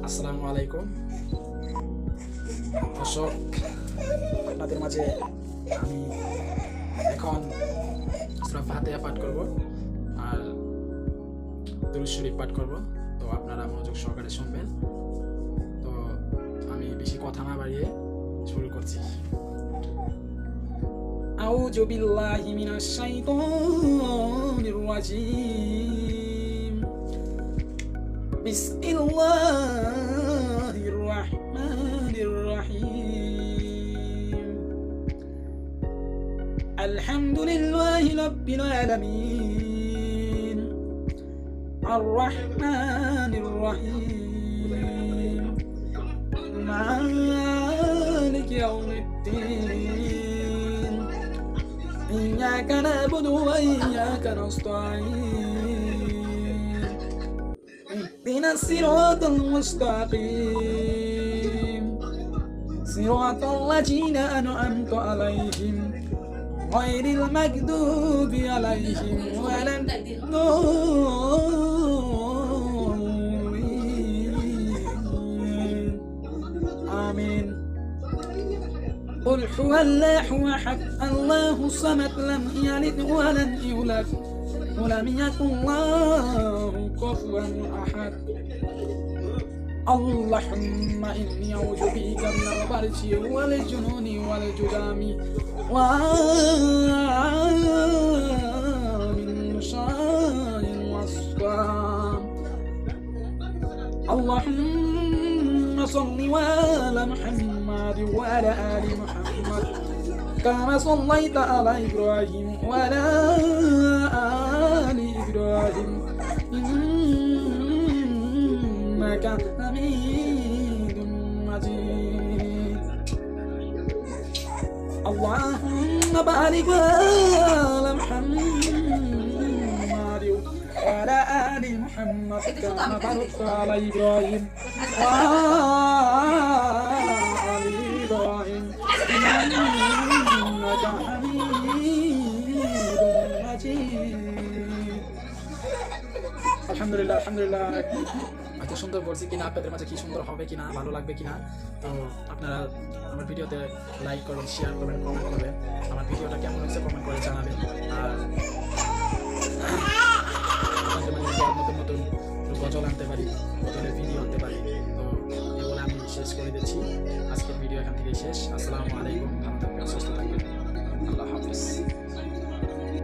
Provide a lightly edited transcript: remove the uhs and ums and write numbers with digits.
আসসালামু আলাইকুম দর্শক, আপনাদের মাঝে আমি এখন সূরা ফাতিহা পাঠ করব আর দুরূদ শরীফ পাঠ করব। তো আপনারা মনোযোগ সহকারে শুনবেন। তো আমি বেশি কথা না বাড়িয়ে শুরু করছি। আউযু বিল্লাহি মিনাশ শাইতানির রাজিম। বিসমিল্লাহির রাহমানির রাহিম। আলহামদুলিল্লাহি রাব্বিল আলামিন। আর রাহমানির রাহিম। মালিকি ইয়াউমিদ্দিন। إياك نعبد وإياك نستعين. اهدنا الصراط المستقيم صراط الذين أنعمت عليهم غير المغضوب عليهم ولا الضالين. آمين. قل هو الله أحد الله الصمد لم يلد ولم يولد ولم يكن له كفوا أحد. اللهم إني أعوذ بك من البرص والجنون والجذام ومن شر الوسواس. اللهم صل على محمد وعلى آل محمد كما صليت على إبراهيم وعلى آل إبراهيم إنك حميد مجيد. اللهم بارك على محمد وعلى آل محمد كما باركت على إبراهيم وآل إبراهيم إنك حميد مجيد. আলহামদুলিল্লাহ আলহামদুলিল্লাহ। এত সুন্দর বলছি কিনা, আপনাদের মাঝে কি সুন্দর হবে কিনা, ভালো লাগবে কিনা। তো আপনারা আমার ভিডিওতে লাইক করবেন, শেয়ার করবেন, কমেন্ট করবেন। আমার ভিডিওটা কেমন হয়েছে কমেন্ট করে জানাবেন। আর নতুন নতুন গজল আনতে পারি, গজলের ভিডিও আনতে পারি। তো এগুলো আমি শেষ করে দিচ্ছি। আজকের ভিডিও এখান থেকে শেষ। আসসালামু আলাইকুম। ভালো থাকবেন, সুস্থ থাকবেন। আল্লাহ হাফিজ।